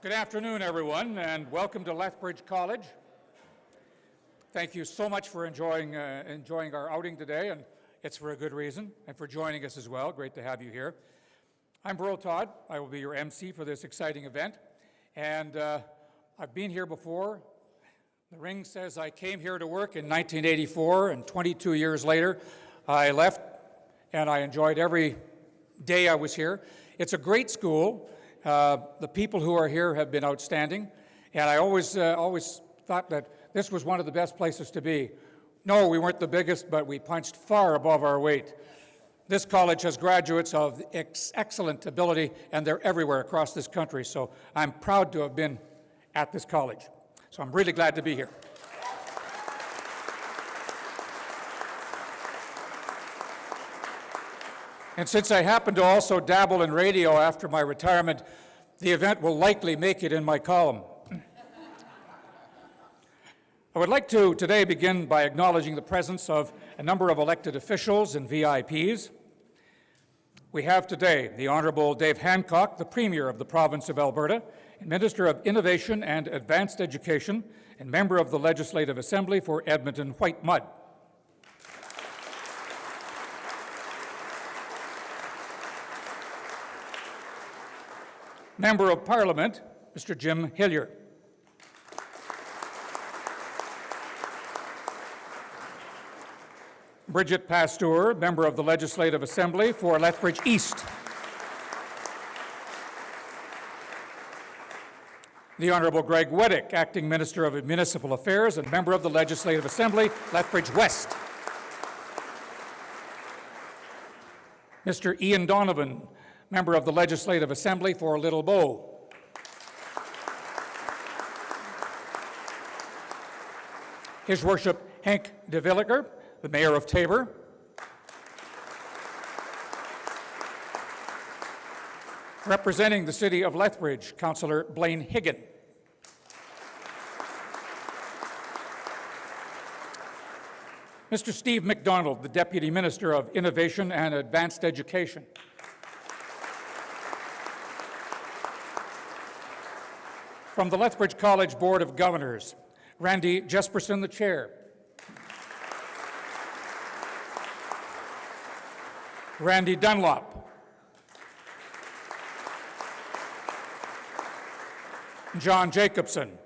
Good afternoon, everyone, and welcome to Lethbridge College. Thank you so much for enjoying our outing today, and it's for a good reason, and for joining us as well. Great to have you here. I'm Burl Todd. I will be your MC for this exciting event, and I've been here before. The ring says I came here to work in 1984, and 22 years later, I left, and I enjoyed every day I was here. It's a great school. The people who are here have been outstanding, and I always thought that this was one of the best places to be. No, we weren't the biggest, but we punched far above our weight. This college has graduates of excellent ability, and they're everywhere across this country, so I'm proud to have been at this college. So I'm really glad to be here. And since I happen to also dabble in radio after my retirement, the event will likely make it in my column. I would like to today begin by acknowledging the presence of a number of elected officials and VIPs. We have today the Honourable Dave Hancock, the Premier of the Province of Alberta, and Minister of Innovation and Advanced Education, and Member of the Legislative Assembly for Edmonton White Mud. Member of Parliament, Mr. Jim Hillier. Bridget Pasteur, Member of the Legislative Assembly for Lethbridge East. The Honourable Greg Weddick, Acting Minister of Municipal Affairs and Member of the Legislative Assembly, Lethbridge West. Mr. Ian Donovan, Member of the Legislative Assembly for Little Bow. His Worship Hank de Villiger, the Mayor of Taber. Representing the City of Lethbridge, Councillor Blaine Higgin. Mr. Steve MacDonald, the Deputy Minister of Innovation and Advanced Education. From the Lethbridge College Board of Governors, Randy Jesperson, the Chair. Randy Dunlop. John Jacobson.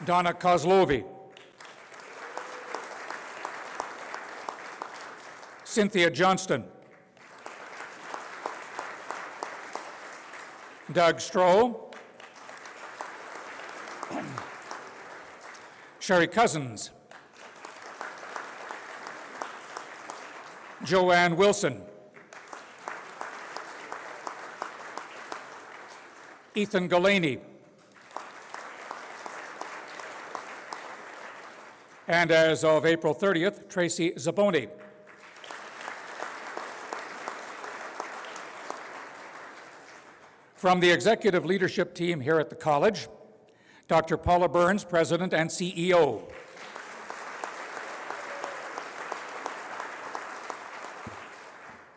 Donna Kozlovi. Cynthia Johnston. Doug Stroh. Sherry Cousins. Joanne Wilson. Ethan Galaney. And as of April 30th, Tracy Zaboni. From the executive leadership team here at the college, Dr. Paula Burns, President and CEO.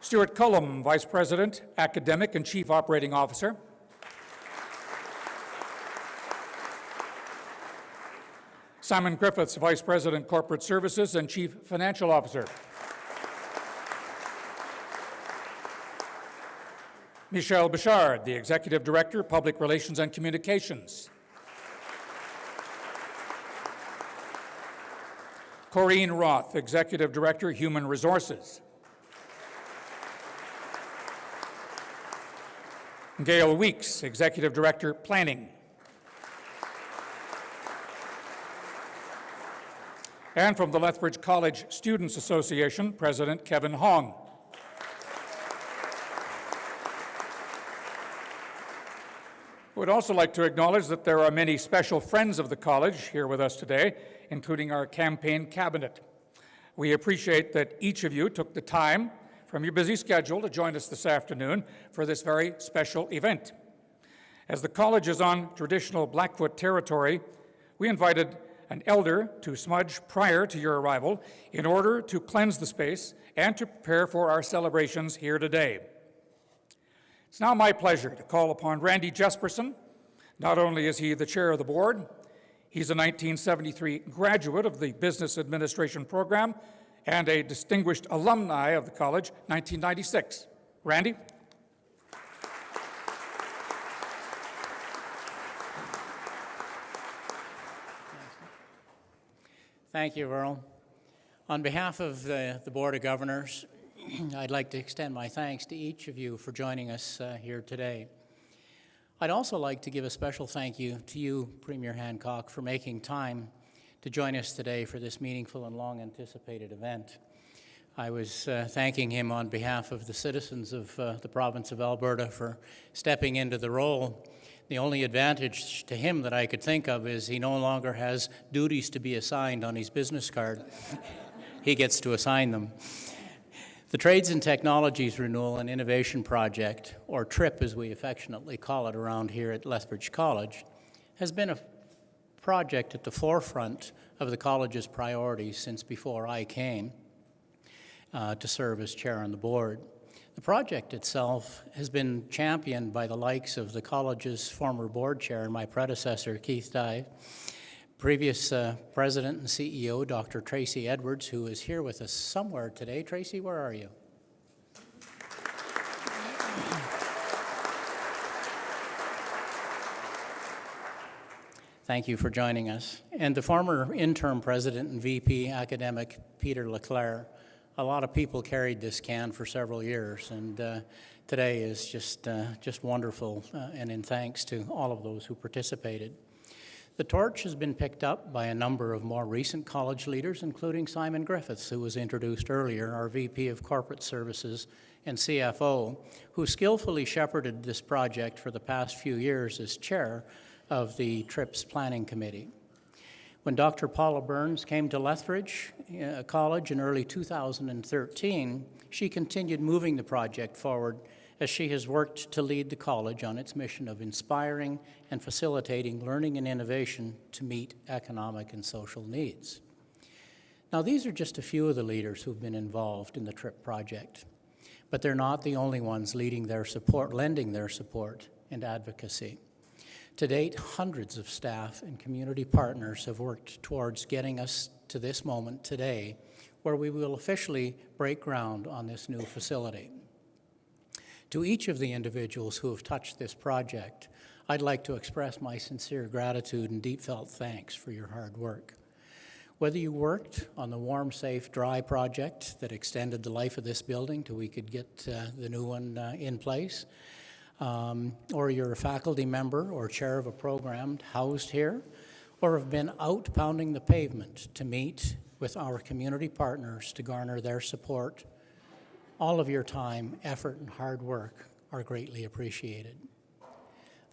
Stuart Cullum, Vice President, Academic and Chief Operating Officer. Simon Griffiths, Vice President, Corporate Services and Chief Financial Officer. Michelle Bichard, the Executive Director, Public Relations and Communications. Corrine Roth, Executive Director, Human Resources. Gail Weeks, Executive Director, Planning. And from the Lethbridge College Students Association, President Kevin Hong. I would also like to acknowledge that there are many special friends of the college here with us today, including our campaign cabinet. We appreciate that each of you took the time from your busy schedule to join us this afternoon for this very special event. As the college is on traditional Blackfoot territory, we invited an elder to smudge prior to your arrival in order to cleanse the space and to prepare for our celebrations here today. It's now my pleasure to call upon Randy Jesperson. Not only is he the chair of the board, he's a 1973 graduate of the Business Administration program and a distinguished alumni of the college, 1996. Randy? Thank you, Earl. On behalf of the Board of Governors, I'd like to extend my thanks to each of you for joining us here today. I'd also like to give a special thank you to you, Premier Hancock, for making time to join us today for this meaningful and long-anticipated event. I was thanking him on behalf of the citizens of the province of Alberta for stepping into the role. The only advantage to him that I could think of is he no longer has duties to be assigned on his business card. He gets to assign them. The Trades and Technologies Renewal and Innovation Project, or TRIP as we affectionately call it around here at Lethbridge College, has been a project at the forefront of the college's priorities since before I came to serve as chair on the board. The project itself has been championed by the likes of the college's former board chair, my predecessor, Keith Dye, previous president and CEO, Dr. Tracy Edwards, who is here with us somewhere today. Tracy, where are you? Thank you for joining us. And the former interim president and VP academic, Peter Leclerc. A lot of people carried this can for several years, and today is just wonderful, and in thanks to all of those who participated. The torch has been picked up by a number of more recent college leaders, including Simon Griffiths, who was introduced earlier, our VP of Corporate Services and CFO, who skillfully shepherded this project for the past few years as chair of the TRIPS Planning Committee. When Dr. Paula Burns came to Lethbridge College in early 2013, she continued moving the project forward as she has worked to lead the college on its mission of inspiring and facilitating learning and innovation to meet economic and social needs. Now, these are just a few of the leaders who've been involved in the TRIP project, but they're not the only ones lending their support and advocacy. To date, hundreds of staff and community partners have worked towards getting us to this moment today, where we will officially break ground on this new facility. To each of the individuals who have touched this project, I'd like to express my sincere gratitude and deep felt thanks for your hard work. Whether you worked on the Warm, Safe, Dry project that extended the life of this building till we could get the new one in place, or you're a faculty member or chair of a program housed here, or have been out pounding the pavement to meet with our community partners to garner their support, all of your time, effort, and hard work are greatly appreciated.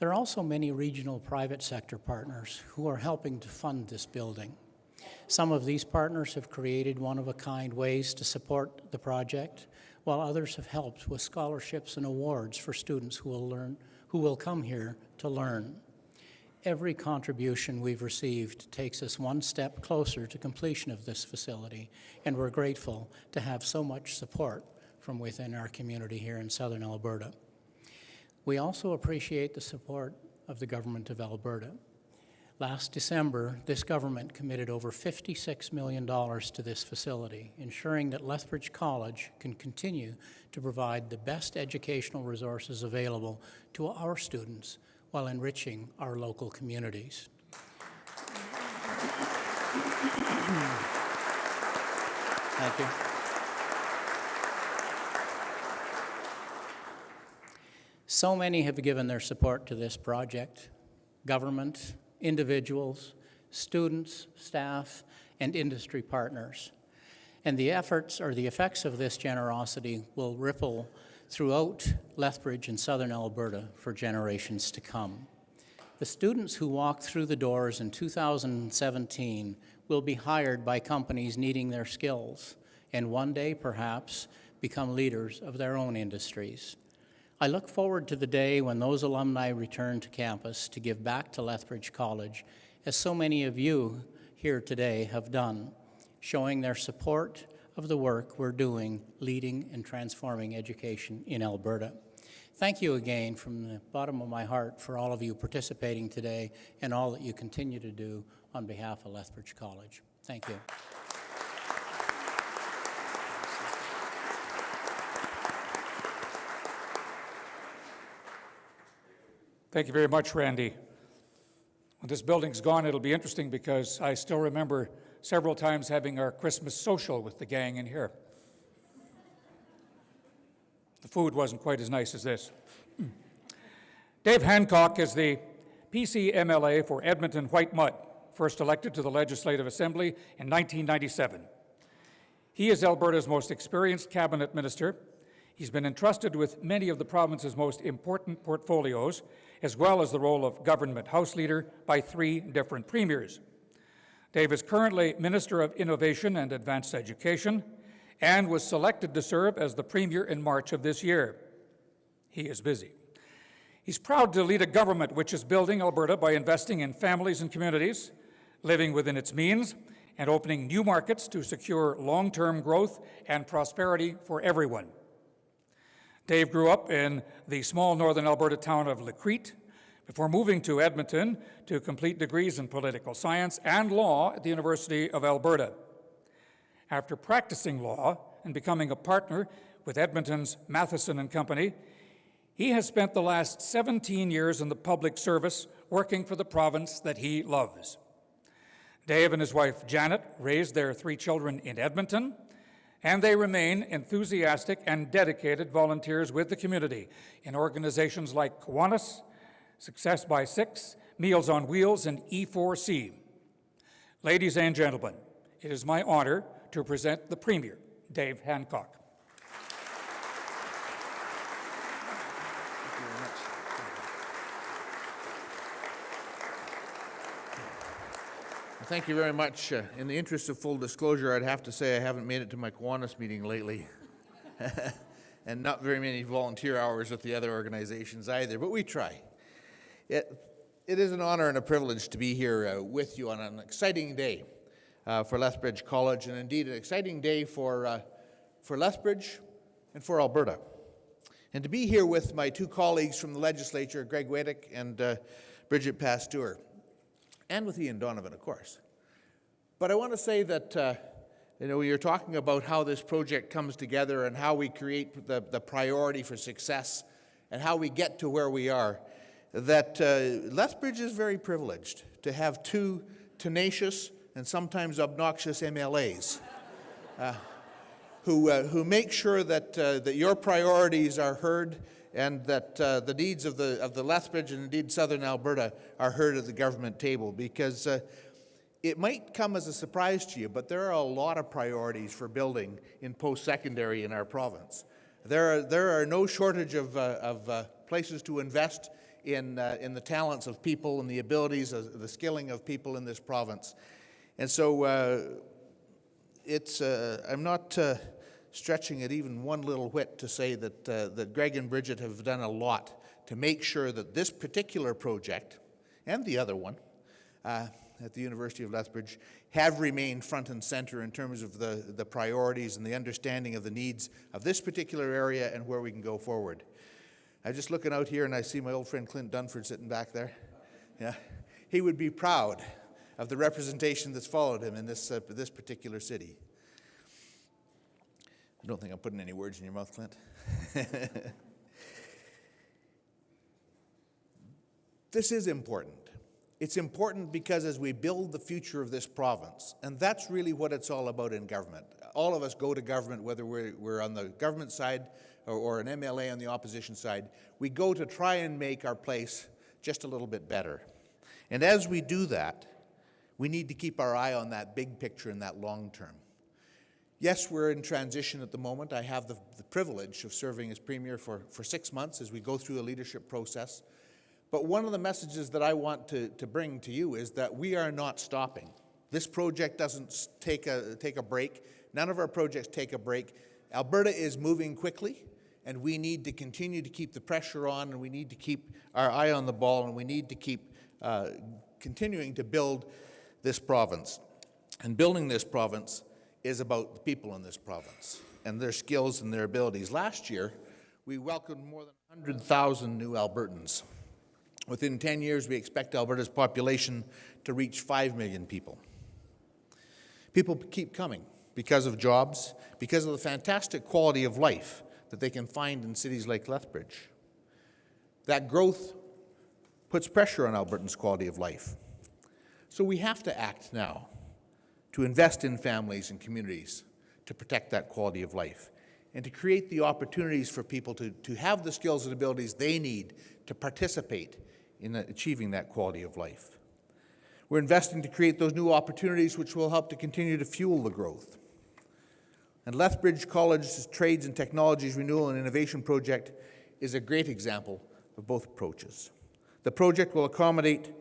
There are also many regional private sector partners who are helping to fund this building. Some of these partners have created one-of-a-kind ways to support the project, while others have helped with scholarships and awards for students who will come here to learn. Every contribution we've received takes us one step closer to completion of this facility, and we're grateful to have so much support from within our community here in southern Alberta. We also appreciate the support of the Government of Alberta. Last December, this government committed over $56 million to this facility, ensuring that Lethbridge College can continue to provide the best educational resources available to our students while enriching our local communities. Thank you. So many have given their support to this project: government, individuals, students, staff, and industry partners. And the efforts or the effects of this generosity will ripple throughout Lethbridge and southern Alberta for generations to come. The students who walk through the doors in 2017 will be hired by companies needing their skills, and one day perhaps become leaders of their own industries. I look forward to the day when those alumni return to campus to give back to Lethbridge College, as so many of you here today have done, showing their support of the work we're doing, leading and transforming education in Alberta. Thank you again from the bottom of my heart for all of you participating today and all that you continue to do on behalf of Lethbridge College. Thank you. Thank you very much, Randy. When this building's gone, it'll be interesting because I still remember several times having our Christmas social with the gang in here. The food wasn't quite as nice as this. Dave Hancock is the PC MLA for Edmonton White Mud, first elected to the Legislative Assembly in 1997. He is Alberta's most experienced cabinet minister. He's been entrusted with many of the province's most important portfolios, as well as the role of government house leader by 3 different premiers. Dave is currently Minister of Innovation and Advanced Education and was selected to serve as the Premier in March of this year. He is busy. He's proud to lead a government which is building Alberta by investing in families and communities, living within its means, and opening new markets to secure long-term growth and prosperity for everyone. Dave grew up in the small northern Alberta town of Lethbridge before moving to Edmonton to complete degrees in political science and law at the University of Alberta. After practicing law and becoming a partner with Edmonton's Matheson and Company, he has spent the last 17 years in the public service working for the province that he loves. Dave and his wife Janet raised their 3 children in Edmonton, and they remain enthusiastic and dedicated volunteers with the community in organizations like Kiwanis, Success by 6, Meals on Wheels, and E4C. Ladies and gentlemen, it is my honor to present the Premier, Dave Hancock. Thank you very much. In the interest of full disclosure, I'd have to say I haven't made it to my Kiwanis meeting lately. And not very many volunteer hours with the other organizations either, but we try. It is an honor and a privilege to be here with you on an exciting day for Lethbridge College, and indeed an exciting day for Lethbridge and for Alberta. And to be here with my 2 colleagues from the legislature, Greg Wadick and Bridget Pasteur, and with Ian Donovan, of course. But I want to say that, you're talking about how this project comes together and how we create the priority for success and how we get to where we are, that Lethbridge is very privileged to have 2 tenacious and sometimes obnoxious MLAs who make sure that your priorities are heard and that the needs of the Lethbridge and indeed Southern Alberta are heard at the government table, because it might come as a surprise to you, but there are a lot of priorities for building in post-secondary in our province. There are no shortage of places to invest in the talents of people and the abilities, the skilling of people in this province. And so I'm not stretching it even one little whit to say that Greg and Bridget have done a lot to make sure that this particular project and the other one at the University of Lethbridge have remained front and center in terms of the priorities and the understanding of the needs of this particular area and where we can go forward. I'm just looking out here and I see my old friend Clint Dunford sitting back there. Yeah, he would be proud of the representation that's followed him in this particular city. I don't think I'm putting any words in your mouth, Clint. This is important. It's important because as we build the future of this province, and that's really what it's all about in government. All of us go to government, whether we're on the government side or an MLA on the opposition side, we go to try and make our place just a little bit better. And as we do that, we need to keep our eye on that big picture and that long term. Yes, we're in transition at the moment. I have the privilege of serving as Premier for 6 months as we go through a leadership process. But one of the messages that I want to bring to you is that we are not stopping. This project doesn't take a break. None of our projects take a break. Alberta is moving quickly, and we need to continue to keep the pressure on, and we need to keep our eye on the ball, and we need to keep continuing to build this province. And building this province is about the people in this province and their skills and their abilities. Last year, we welcomed more than 100,000 new Albertans. Within 10 years, we expect Alberta's population to reach 5 million people. People keep coming because of jobs, because of the fantastic quality of life that they can find in cities like Lethbridge. That growth puts pressure on Albertans' quality of life. So we have to act now to invest in families and communities to protect that quality of life and to create the opportunities for people to have the skills and abilities they need to participate in achieving that quality of life. We're investing to create those new opportunities which will help to continue to fuel the growth. And Lethbridge College's Trades and Technologies Renewal and Innovation Project is a great example of both approaches. The project will accommodate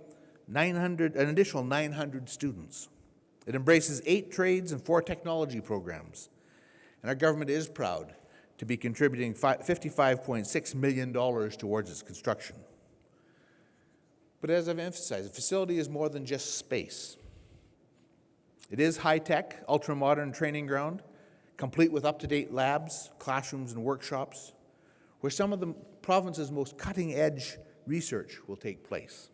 an additional 900 students. It embraces 8 trades and 4 technology programs. And our government is proud to be contributing $55.6 million towards its construction. But as I've emphasized, the facility is more than just space. It is high-tech, ultra-modern training ground, complete with up-to-date labs, classrooms, and workshops, where some of the province's most cutting-edge research will take place,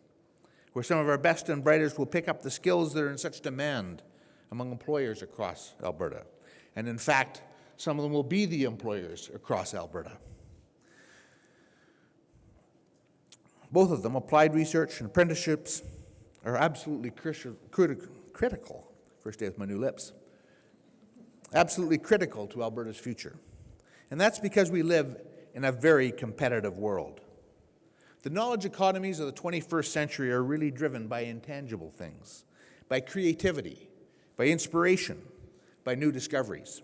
where some of our best and brightest will pick up the skills that are in such demand among employers across Alberta. And in fact, some of them will be the employers across Alberta. Both of them, applied research and apprenticeships, are absolutely critical, first day with my new lips, absolutely critical to Alberta's future. And that's because we live in a very competitive world. The knowledge economies of the 21st century are really driven by intangible things, by creativity, by inspiration, by new discoveries.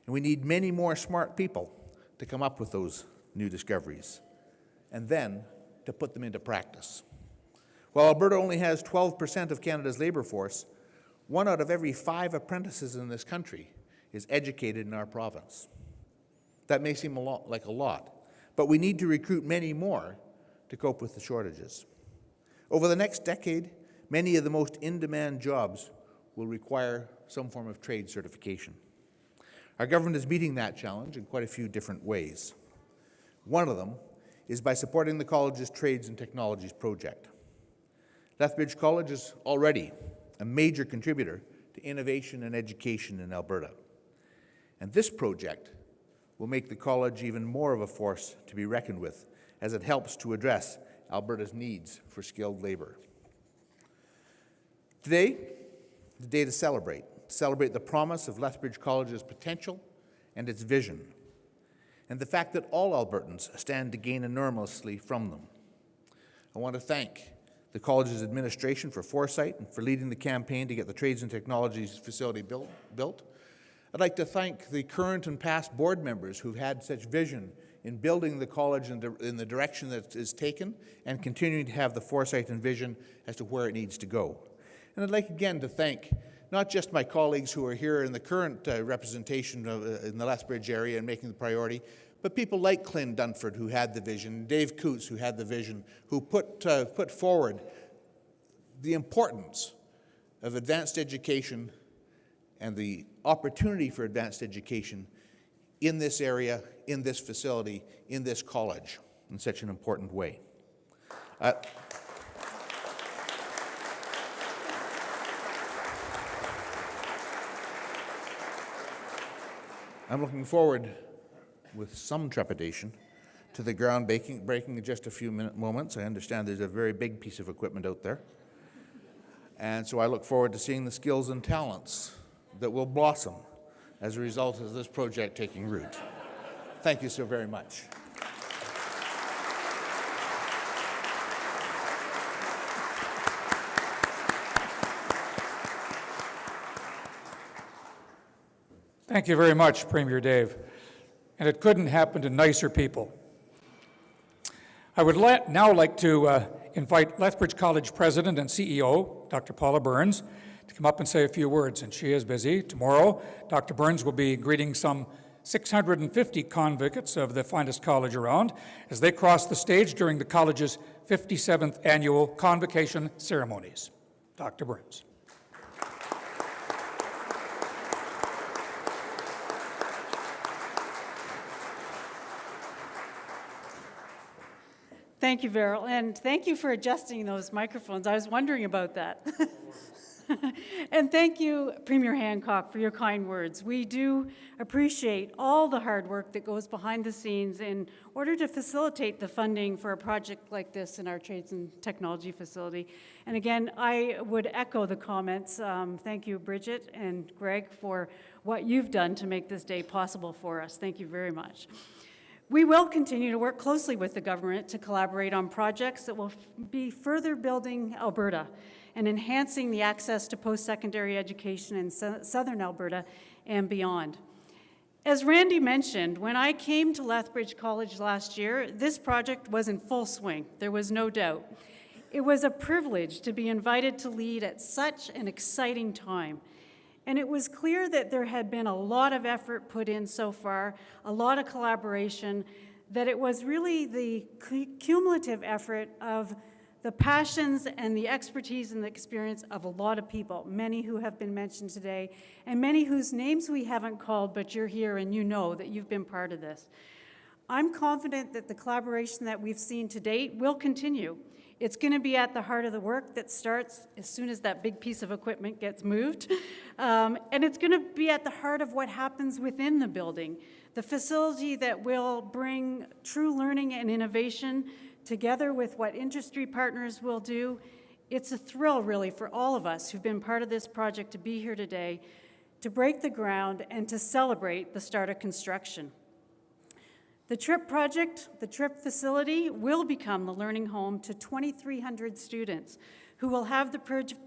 And we need many more smart people to come up with those new discoveries, and then to put them into practice. While Alberta only has 12% of Canada's labor force, 1 out of every 5 apprentices in this country is educated in our province. That may seem like a lot, but we need to recruit many more to cope with the shortages. Over the next decade, many of the most in-demand jobs will require some form of trade certification. Our government is meeting that challenge in quite a few different ways. One of them is by supporting the college's Trades and Technologies project. Lethbridge College is already a major contributor to innovation and education in Alberta. And this project will make the college even more of a force to be reckoned with as it helps to address Alberta's needs for skilled labor. Today, the day to celebrate the promise of Lethbridge College's potential and its vision, and the fact that all Albertans stand to gain enormously from them. I want to thank the college's administration for foresight and for leading the campaign to get the Trades and Technologies facility built. I'd like to thank the current and past board members who've had such vision in building the college in the direction that is taken and continuing to have the foresight and vision as to where it needs to go. And I'd like again to thank not just my colleagues who are here in the current representation in the Lethbridge area and making the priority, but people like Clint Dunford who had the vision, Dave Coots who had the vision, who put forward the importance of advanced education and the opportunity for advanced education in this area, in this facility, in this college, in such an important way. I'm looking forward with some trepidation to the ground breaking in just a few moments. I understand there's a very big piece of equipment out there. And so I look forward to seeing the skills and talents that will blossom as a result of this project taking root. Thank you so very much. Thank you very much, Premier Dave. And it couldn't happen to nicer people. I would now like to invite Lethbridge College President and CEO, Dr. Paula Burns, to come up and say a few words, and she is busy. Tomorrow, Dr. Burns will be greeting some 650 convicts of the finest college around as they cross the stage during the college's 57th annual convocation ceremonies. Dr. Burns. Thank you, Beryl, and thank you for adjusting those microphones. I was wondering about that. And thank you, Premier Hancock, for your kind words. We do appreciate all the hard work that goes behind the scenes in order to facilitate the funding for a project like this in our Trades and Technology facility. And again, I would echo the comments. Thank you, Bridget and Greg, for what you've done to make this day possible for us. Thank you very much. We will continue to work closely with the government to collaborate on projects that will be further building Alberta and enhancing the access to post-secondary education in southern Alberta and beyond. As Randy mentioned, when I came to Lethbridge College last year, this project was in full swing. There was no doubt. It was a privilege to be invited to lead at such an exciting time. And it was clear that there had been a lot of effort put in so far, a lot of collaboration, that it was really the cumulative effort of the passions and the expertise and the experience of a lot of people, many who have been mentioned today, and many whose names we haven't called, but you're here and you know that you've been part of this. I'm confident that the collaboration that we've seen to date will continue. It's going to be at the heart of the work that starts as soon as that big piece of equipment gets moved. And it's going to be at the heart of what happens within the building, the facility that will bring true learning and innovation together with what industry partners will do. It's a thrill, really, for all of us who've been part of this project to be here today, to break the ground and to celebrate the start of construction. The TRIP project, the TRIP facility, will become the learning home to 2,300 students who will have the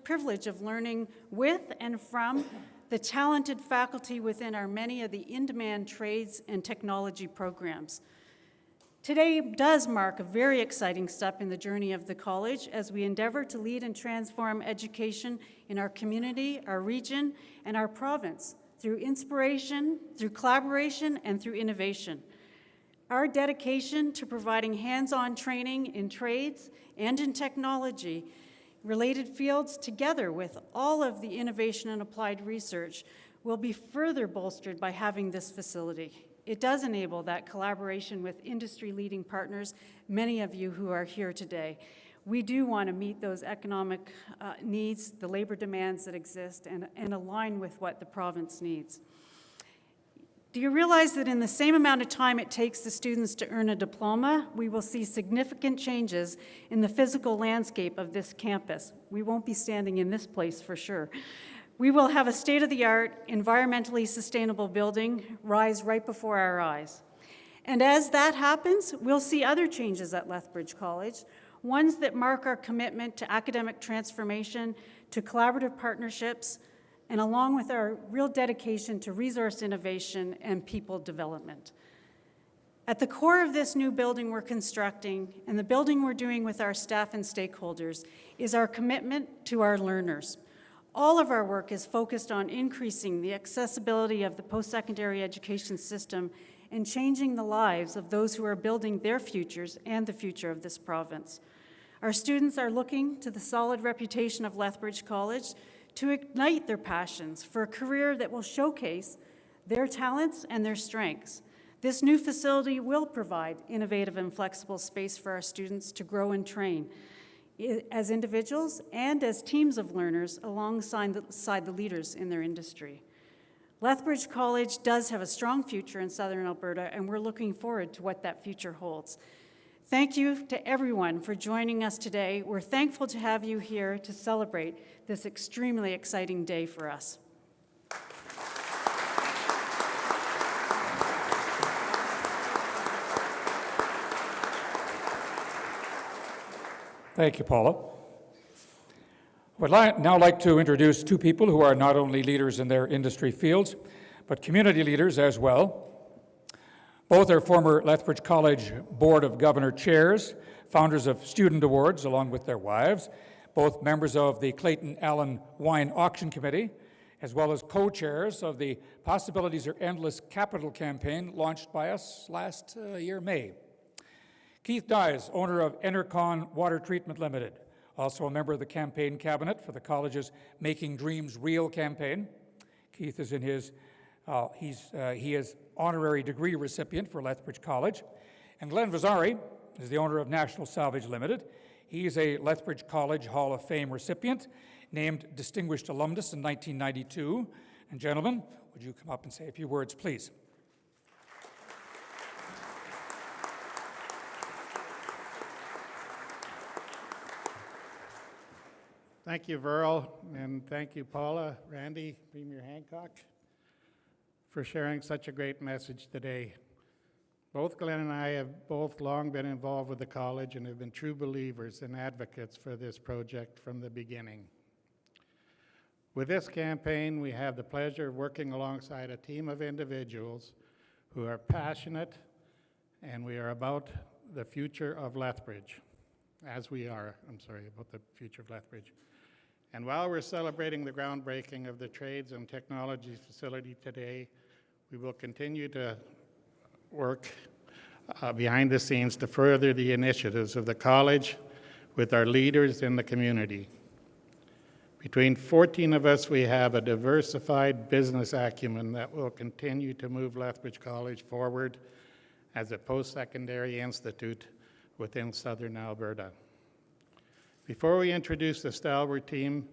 privilege of learning with and from the talented faculty within our many of the in-demand trades and technology programs. Today does mark a very exciting step in the journey of the college as we endeavor to lead and transform education in our community, our region, and our province through inspiration, through collaboration, and through innovation. Our dedication to providing hands-on training in trades and in technology-related fields, together with all of the innovation and applied research, will be further bolstered by having this facility. It does enable that collaboration with industry-leading partners, many of you who are here today. We do want to meet those economic needs, the labor demands that exist, and align with what the province needs. Do you realize that in the same amount of time it takes the students to earn a diploma, we will see significant changes in the physical landscape of this campus? We won't be standing in this place for sure. We will have a state-of-the-art, environmentally sustainable building rise right before our eyes. And as that happens, we'll see other changes at Lethbridge College, ones that mark our commitment to academic transformation, to collaborative partnerships, and along with our real dedication to resource innovation and people development. At the core of this new building we're constructing, and the building we're doing with our staff and stakeholders, is our commitment to our learners. All of our work is focused on increasing the accessibility of the post-secondary education system and changing the lives of those who are building their futures and the future of this province. Our students are looking to the solid reputation of Lethbridge College to ignite their passions for a career that will showcase their talents and their strengths. This new facility will provide innovative and flexible space for our students to grow and train as individuals and as teams of learners alongside the leaders in their industry. Lethbridge College does have a strong future in southern Alberta, and we're looking forward to what that future holds. Thank you to everyone for joining us today. We're thankful to have you here to celebrate this extremely exciting day for us. Thank you, Paula. I would now like to introduce two people who are not only leaders in their industry fields, but community leaders as well. Both are former Lethbridge College Board of Governor chairs, founders of Student Awards along with their wives, both members of the Clayton Allen Wine Auction Committee, as well as co-chairs of the Possibilities Are Endless Capital campaign launched by us last year, May. Keith Dyes, owner of Enercon Water Treatment Limited, also a member of the campaign cabinet for the college's Making Dreams Real campaign. Keith is in his, he is honorary degree recipient for Lethbridge College. And Glenn Vasari, is the owner of National Salvage Limited. He's a Lethbridge College Hall of Fame recipient, named Distinguished Alumnus in 1992. And gentlemen, would you come up and say a few words, please? Thank you, Verl, and thank you, Paula, Randy, Premier Hancock, for sharing such a great message today. Both Glenn and I have both long been involved with the college and have been true believers and advocates for this project from the beginning. With this campaign, we have the pleasure of working alongside a team of individuals who are passionate, and we are about the future of Lethbridge, about the future of Lethbridge. And while we're celebrating the groundbreaking of the Trades and Technologies facility today, we will continue to work behind the scenes to further the initiatives of the college with our leaders in the community. Between 14 of us, we have a diversified business acumen that will continue to move Lethbridge College forward as a post-secondary institute within southern Alberta. Before we introduce the stalwart team,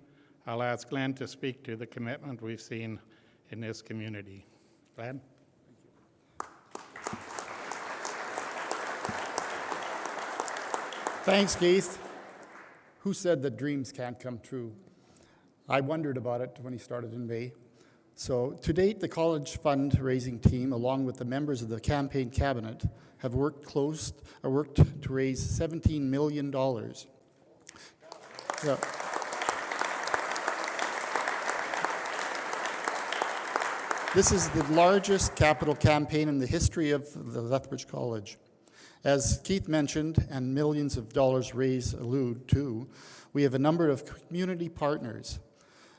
I'll ask Glenn to speak to the commitment we've seen in this community. Glenn? Thanks, Keith. Who said that dreams can't come true? I wondered about it when he started in May. So to date, the college fundraising team, along with the members of the campaign cabinet, have worked to raise $17 million. Yeah. This is the largest capital campaign in the history of the Lethbridge College. As Keith mentioned, and millions of dollars raised allude to, we have a number of community partners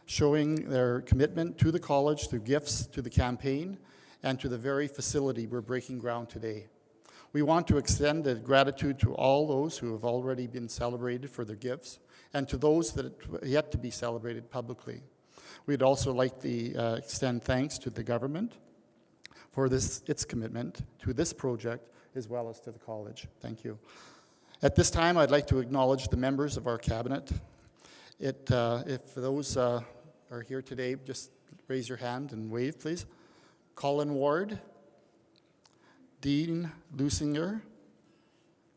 showing their commitment to the college through gifts to the campaign and to the very facility we're breaking ground today. We want to extend a gratitude to all those who have already been celebrated for their gifts and to those that are yet to be celebrated publicly. We'd also like to extend thanks to the government for its commitment to this project as well as to the college. Thank you. At this time, I'd like to acknowledge the members of our cabinet. If those are here today, just raise your hand and wave, please. Colin Ward, Dean Lusinger,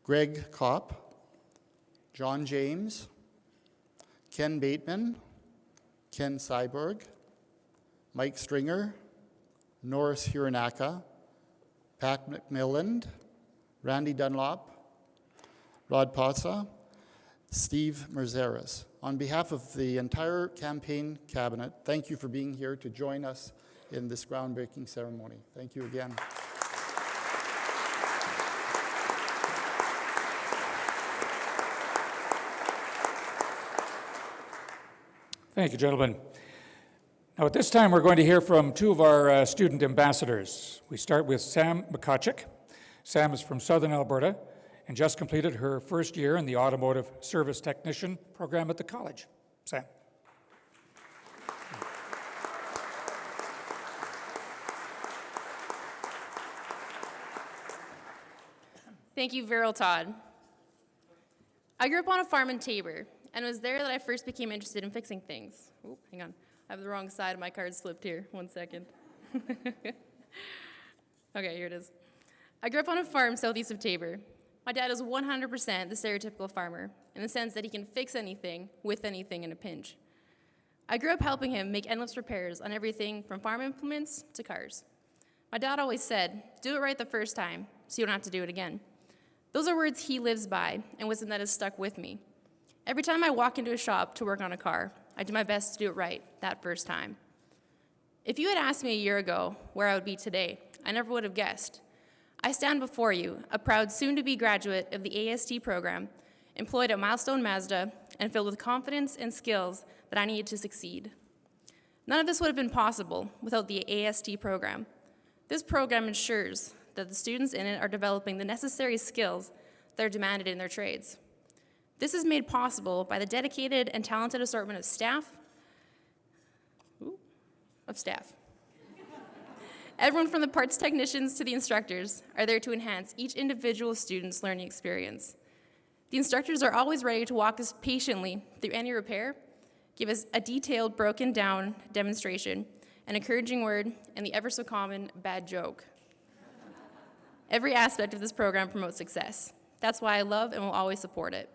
Greg Kopp, John James, Ken Bateman, Ken Syberg, Mike Stringer, Norris Hironaka, Pat McMillan, Randy Dunlop, Rod Potsa, Steve Merzeris. On behalf of the entire campaign cabinet, thank you for being here to join us in this groundbreaking ceremony. Thank you again. Thank you, gentlemen. Now, at this time, we're going to hear from two of our student ambassadors. We start with Sam McCutcheck. Sam is from Southern Alberta and just completed her first year in the Automotive Service Technician program at the college. Sam. Thank you, Viral Todd. I grew up on a farm in Tabor, and it was there that I first became interested in fixing things. Oh, hang on. I have the wrong side of my card slipped here. 1 second. Okay, here it is. I grew up on a farm southeast of Tabor. My dad is 100% the stereotypical farmer, in the sense that he can fix anything with anything in a pinch. I grew up helping him make endless repairs on everything from farm implements to cars. My dad always said, do it right the first time, so you don't have to do it again. Those are words he lives by, and wisdom that has stuck with me. Every time I walk into a shop to work on a car, I do my best to do it right that first time. If you had asked me a year ago where I would be today, I never would have guessed. I stand before you, a proud soon-to-be graduate of the AST program, employed at Milestone Mazda, and filled with confidence and skills that I needed to succeed. None of this would have been possible without the AST program. This program ensures that the students in it are developing the necessary skills that are demanded in their trades. This is made possible by the dedicated and talented assortment of staff. Everyone from the parts technicians to the instructors are there to enhance each individual student's learning experience. The instructors are always ready to walk us patiently through any repair, give us a detailed, broken down demonstration, an encouraging word, and the ever so common bad joke. Every aspect of this program promotes success. That's why I love and will always support it.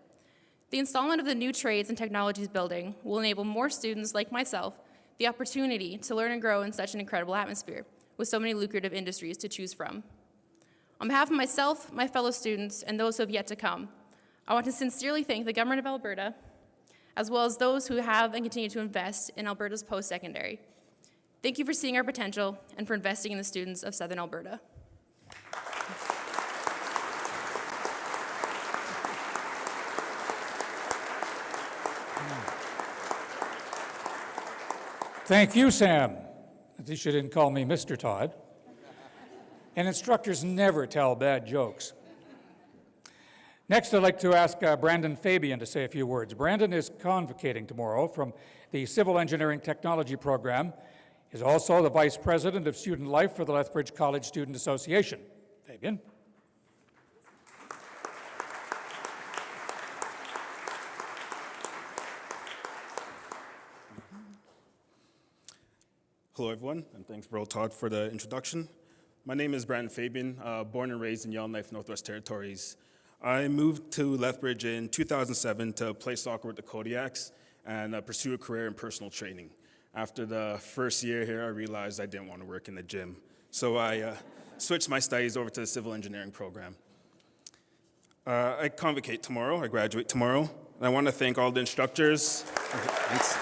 The installment of the new Trades and Technologies building will enable more students like myself the opportunity to learn and grow in such an incredible atmosphere with so many lucrative industries to choose from. On behalf of myself, my fellow students, and those who have yet to come, I want to sincerely thank the Government of Alberta, as well as those who have and continue to invest in Alberta's post-secondary. Thank you for seeing our potential and for investing in the students of Southern Alberta. Thank you, Sam. At least you didn't call me Mr. Todd. And instructors never tell bad jokes. Next, I'd like to ask Brandon Fabian to say a few words. Brandon is convocating tomorrow from the Civil Engineering Technology Program. He's also the Vice President of Student Life for the Lethbridge College Student Association. Fabian. Hello, everyone, and thanks, Earl Todd, for the introduction. My name is Brandon Fabian, born and raised in Yellowknife, Northwest Territories. I moved to Lethbridge in 2007 to play soccer with the Kodiaks and pursue a career in personal training. After the first year here, I realized I didn't want to work in the gym, so I switched my studies over to the civil engineering program. I convocate tomorrow, I graduate tomorrow, and I want to thank all the instructors. Thanks.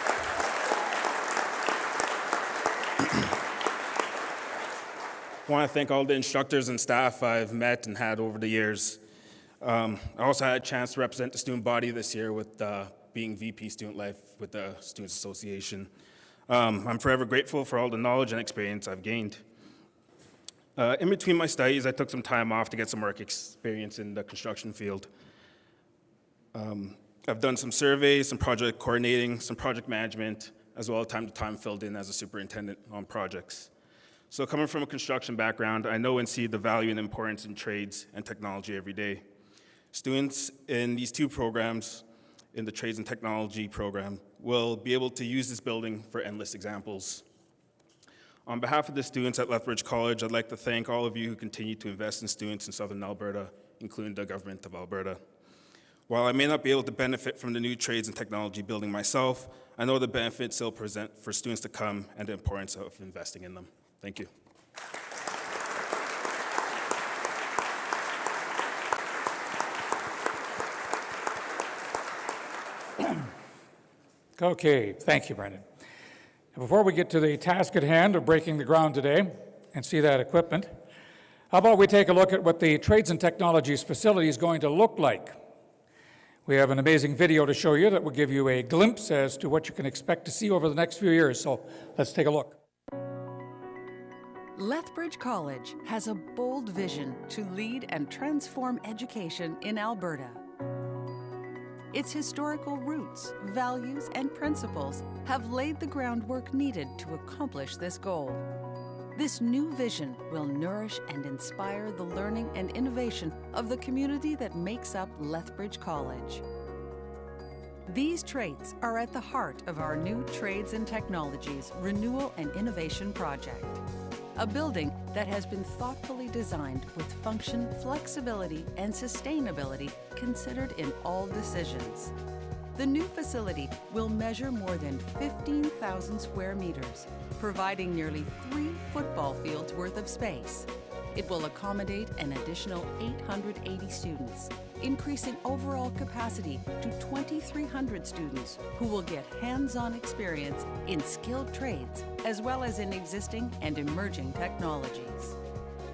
I want to thank all the instructors and staff I've met and had over the years. I also had a chance to represent the student body this year with being VP Student Life with the Students Association. I'm forever grateful for all the knowledge and experience I've gained. In between my studies, I took some time off to get some work experience in the construction field. I've done some surveys, some project coordinating, some project management, as well as time to time filled in as a superintendent on projects. So coming from a construction background, I know and see the value and importance in trades and technology every day. Students in these two programs, in the Trades and Technology program, will be able to use this building for endless examples. On behalf of the students at Lethbridge College, I'd like to thank all of you who continue to invest in students in Southern Alberta, including the Government of Alberta. While I may not be able to benefit from the new Trades and Technology building myself, I know the benefits they'll present for students to come and the importance of investing in them. Thank you. Okay, thank you, Brendan. And before we get to the task at hand of breaking the ground today and see that equipment, how about we take a look at what the Trades and Technologies facility is going to look like? We have an amazing video to show you that will give you a glimpse as to what you can expect to see over the next few years, so let's take a look. Lethbridge College has a bold vision to lead and transform education in Alberta. Its historical roots, values, and principles have laid the groundwork needed to accomplish this goal. This new vision will nourish and inspire the learning and innovation of the community that makes up Lethbridge College. These traits are at the heart of our new Trades and Technologies Renewal and Innovation Project. A building that has been thoughtfully designed with function, flexibility, and sustainability considered in all decisions. The new facility will measure more than 15,000 square meters, providing nearly 3 football fields worth of space. It will accommodate an additional 880 students, increasing overall capacity to 2,300 students who will get hands-on experience in skilled trades as well as in existing and emerging technologies.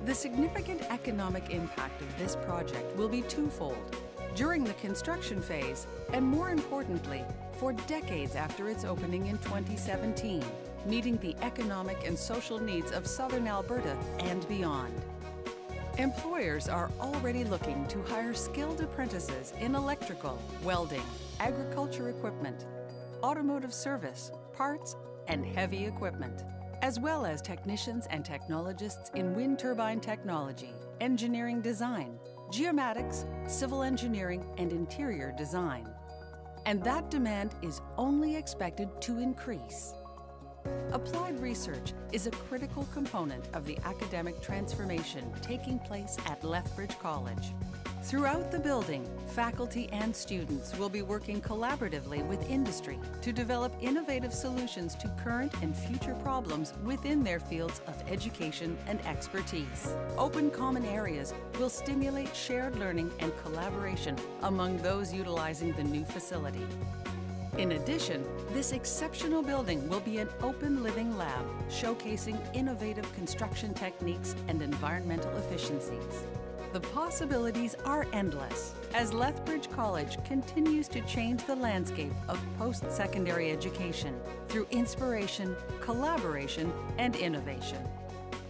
The significant economic impact of this project will be twofold: during the construction phase, and more importantly, for decades after its opening in 2017, meeting the economic and social needs of Southern Alberta and beyond. Employers are already looking to hire skilled apprentices in electrical, welding, agriculture equipment, automotive service, parts, and heavy equipment. as well as technicians and technologists in wind turbine technology, engineering design, geomatics, civil engineering, and interior design. And that demand is only expected to increase. Applied research is a critical component of the academic transformation taking place at Lethbridge College. Throughout the building, faculty and students will be working collaboratively with industry to develop innovative solutions to current and future problems within their fields of education and expertise. Open common areas will stimulate shared learning and collaboration among those utilizing the new facility. In addition, this exceptional building will be an open living lab showcasing innovative construction techniques and environmental efficiencies. The possibilities are endless as Lethbridge College continues to change the landscape of post-secondary education through inspiration, collaboration, and innovation.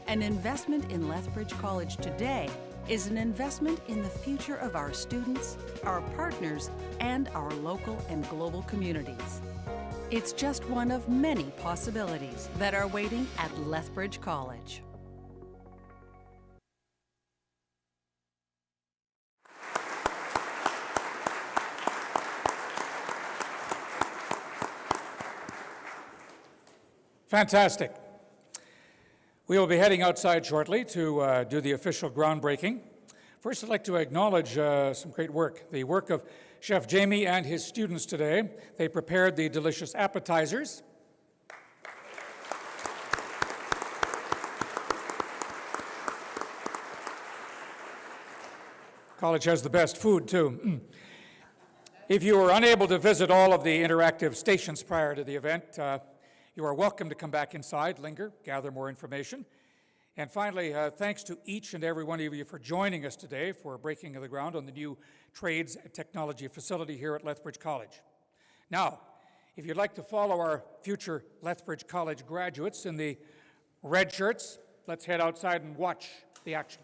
An investment in Lethbridge College today is an investment in the future of our students, our partners, and our local and global communities. It's just one of many possibilities that are waiting at Lethbridge College. Fantastic. We will be heading outside shortly to do the official groundbreaking. First, I'd like to acknowledge some great work. The work of Chef Jamie and his students today. They prepared the delicious appetizers. College has the best food, too. If you were unable to visit all of the interactive stations prior to the event, you are welcome to come back inside, linger, gather more information. And finally, thanks to each and every one of you for joining us today for breaking the ground on the new Trades and Technology facility here at Lethbridge College. Now, if you'd like to follow our future Lethbridge College graduates in the red shirts, let's head outside and watch the action.